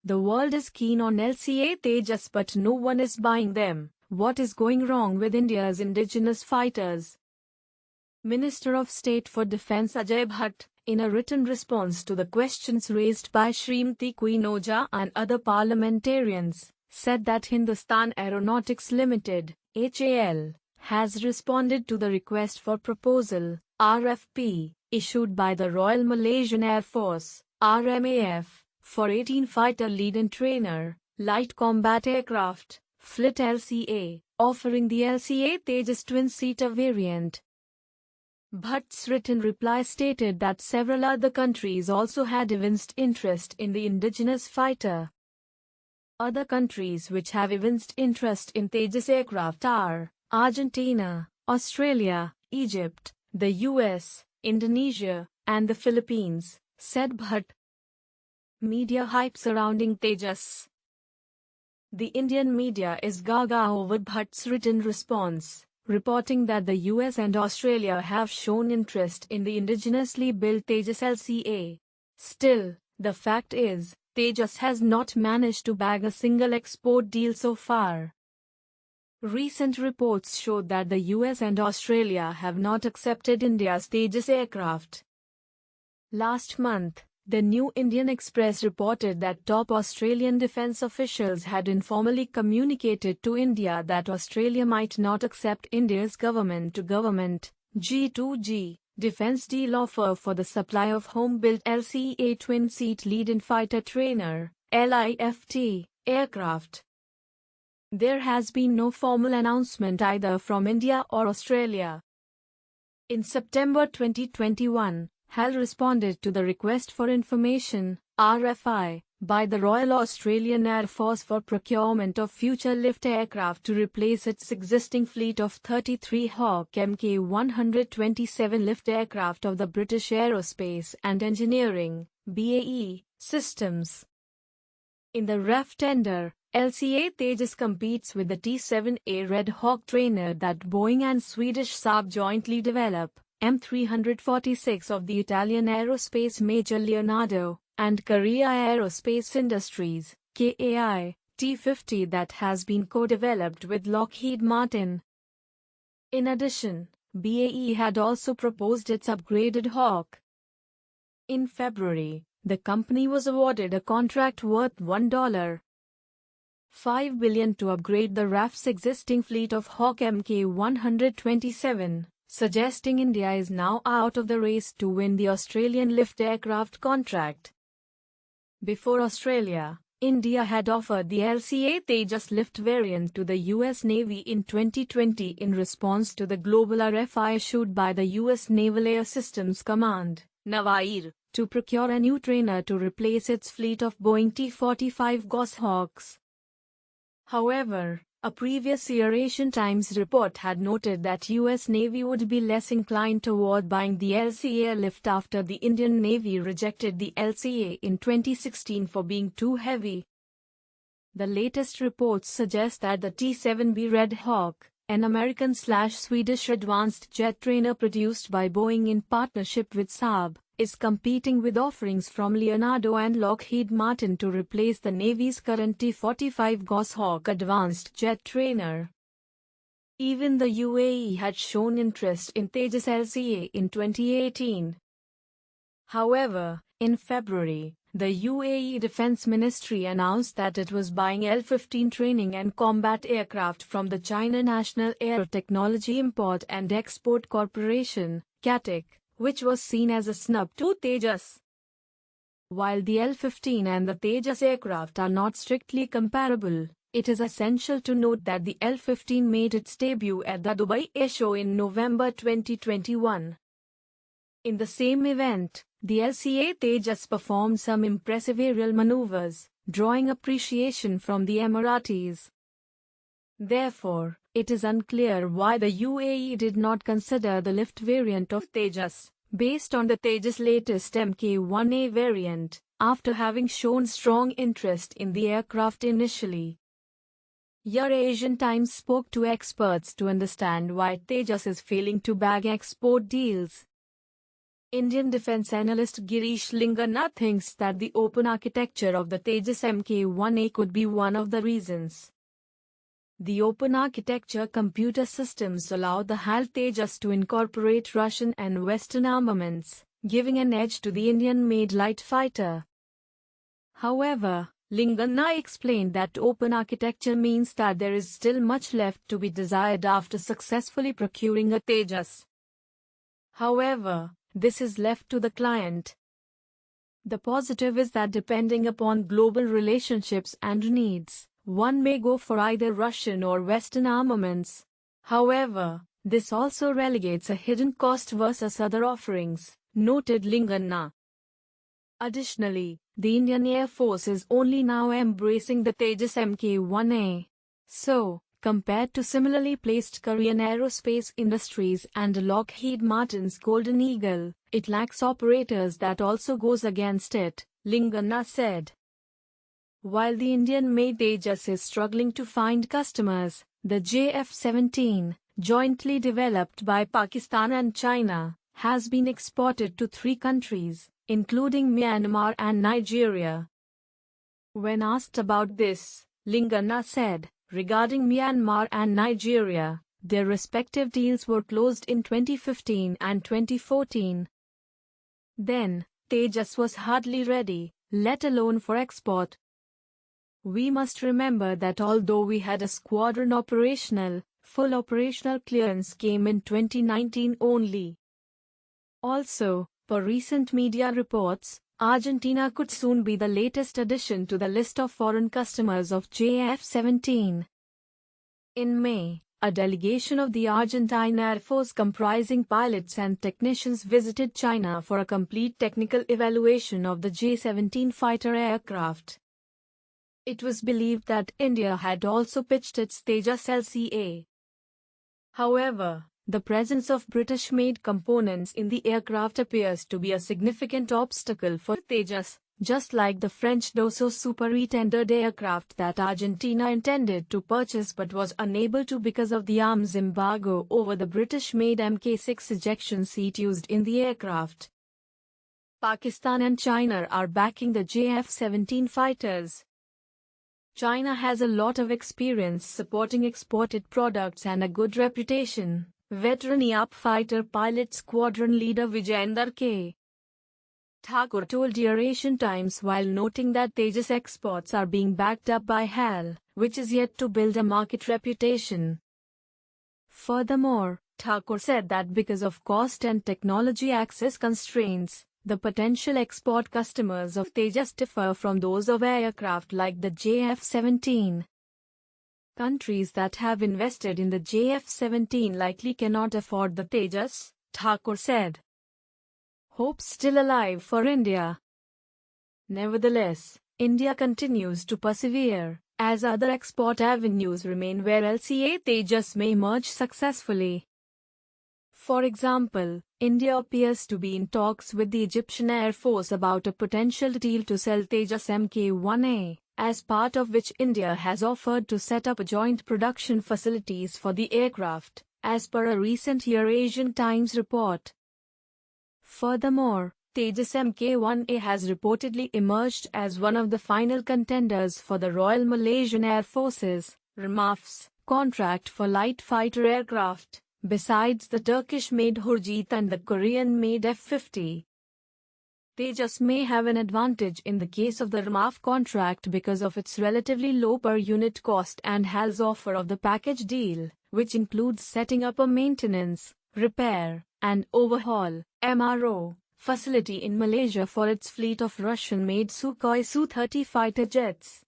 The world is keen on LCA Tejas but no one is buying them. What is going wrong with India's indigenous fighters? Minister of State for Defence Ajay Bhatt, in a written response to the questions raised by Srimati Queen Oja and other parliamentarians, said that Hindustan Aeronautics Limited, HAL, has responded to the request for proposal, RFP, issued by the Royal Malaysian Air Force, RMAF, for 18 fighter lead-in trainer, light combat aircraft, FLIT LCA, offering the LCA Tejas twin-seater variant. Bhatt's written reply stated that several other countries also had evinced interest in the indigenous fighter. Other countries which have evinced interest in Tejas aircraft are Argentina, Australia, Egypt, the US, Indonesia, and the Philippines, said Bhatt. Media hype surrounding Tejas. The Indian media is gaga over Bhatt's written response, reporting that the US and Australia have shown interest in the indigenously built Tejas LCA. Still, the fact is, Tejas has not managed to bag a single export deal so far. Recent reports showed that the US and Australia have not accepted India's Tejas aircraft. Last month, the New Indian Express reported that top Australian defence officials had informally communicated to India that Australia might not accept India's government-to-government (G2G) defence deal offer for the supply of home-built LCA twin-seat lead-in fighter trainer (LIFT) aircraft. There has been no formal announcement either from India or Australia. In September 2021, HAL responded to the request for information, RFI, by the Royal Australian Air Force for procurement of future lift aircraft to replace its existing fleet of 33 Hawk Mk-127 lift aircraft of the British Aerospace and Engineering (BAE) systems. In the RAF tender, LCA Tejas competes with the T-7A Red Hawk trainer that Boeing and Swedish Saab jointly develop, M346 of the Italian aerospace major Leonardo, and Korea Aerospace Industries, KAI, T-50 that has been co-developed with Lockheed Martin. In addition, BAE had also proposed its upgraded Hawk. In February, the company was awarded a contract worth $1.5 billion to upgrade the RAF's existing fleet of Hawk Mk-127. Suggesting India is now out of the race to win the Australian lift aircraft contract. Before Australia, India had offered the LCA Tejas lift variant to the US Navy in 2020 in response to the global RFI issued by the US Naval Air Systems Command, NAVAIR, to procure a new trainer to replace its fleet of Boeing T-45 Goshawks. However, a previous year Asian Times report had noted that US Navy would be less inclined toward buying the LCA lift after the Indian Navy rejected the LCA in 2016 for being too heavy. The latest reports suggest that the T-7B Red Hawk, an American/Swedish advanced jet trainer produced by Boeing in partnership with Saab, is competing with offerings from Leonardo and Lockheed Martin to replace the Navy's current T-45 Goshawk advanced jet trainer. Even the UAE had shown interest in Tejas LCA in 2018. However, in February, the UAE Defense Ministry announced that it was buying L-15 training and combat aircraft from the China National Aero Technology Import and Export Corporation, CATIC, which was seen as a snub to Tejas. While the L-15 and the Tejas aircraft are not strictly comparable, it is essential to note that the L-15 made its debut at the Dubai Air Show in November 2021. In the same event, the LCA Tejas performed some impressive aerial maneuvers, drawing appreciation from the Emiratis. Therefore, it is unclear why the UAE did not consider the lift variant of Tejas, based on the Tejas' latest Mk1A variant, after having shown strong interest in the aircraft initially. Asian Times spoke to experts to understand why Tejas is failing to bag export deals. Indian defense analyst Girish Lingana thinks that the open architecture of the Tejas Mk1A could be one of the reasons. The open architecture computer systems allow the HAL Tejas to incorporate Russian and Western armaments, giving an edge to the Indian-made light fighter. However, Lingana explained that open architecture means that there is still much left to be desired after successfully procuring a Tejas. However, this is left to the client. The positive is that depending upon global relationships and needs, one may go for either Russian or Western armaments. However, this also relegates a hidden cost versus other offerings, noted Lingana. Additionally, the Indian Air Force is only now embracing the Tejas Mk1A. So, compared to similarly placed Korean Aerospace Industries and Lockheed Martin's Golden Eagle, it lacks operators that also goes against it, Lingana said. While the Indian-made Tejas is struggling to find customers, the JF-17, jointly developed by Pakistan and China, has been exported to 3 countries, including Myanmar and Nigeria. When asked about this, Lingana said, regarding Myanmar and Nigeria, their respective deals were closed in 2015 and 2014. Then, Tejas was hardly ready, let alone for export. We must remember that although we had a squadron operational, full operational clearance came in 2019 only. Also, per recent media reports, Argentina could soon be the latest addition to the list of foreign customers of JF-17. In May, a delegation of the Argentine Air Force comprising pilots and technicians visited China for a complete technical evaluation of the J-17 fighter aircraft. It was believed that India had also pitched its Tejas LCA. However, the presence of British-made components in the aircraft appears to be a significant obstacle for Tejas, just like the French Dassault Super re-tendered aircraft that Argentina intended to purchase but was unable to because of the arms embargo over the British-made Mk6 ejection seat used in the aircraft. Pakistan and China are backing the JF-17 fighters. China has a lot of experience supporting exported products and a good reputation, veteran YAP fighter pilot squadron leader Vijayender K. Thakur told Asian Times while noting that Tejas exports are being backed up by HAL, which is yet to build a market reputation. Furthermore, Thakur said that because of cost and technology access constraints, the potential export customers of Tejas differ from those of aircraft like the JF-17. Countries that have invested in the JF-17 likely cannot afford the Tejas, Thakur said. Hope still alive for India. Nevertheless, India continues to persevere, as other export avenues remain where LCA Tejas may emerge successfully. For example, India appears to be in talks with the Egyptian Air Force about a potential deal to sell Tejas Mk1A, as part of which India has offered to set up joint production facilities for the aircraft, as per a recent Asian Times report. Furthermore, Tejas Mk1A has reportedly emerged as one of the final contenders for the Royal Malaysian Air Force's RMAF's contract for light fighter aircraft, besides the Turkish-made Hurjit and the Korean-made F-50. Tejas may have an advantage in the case of the RMAF contract because of its relatively low per-unit cost and HAL's offer of the package deal, which includes setting up a maintenance, repair, and overhaul (MRO) facility in Malaysia for its fleet of Russian-made Sukhoi Su-30 fighter jets.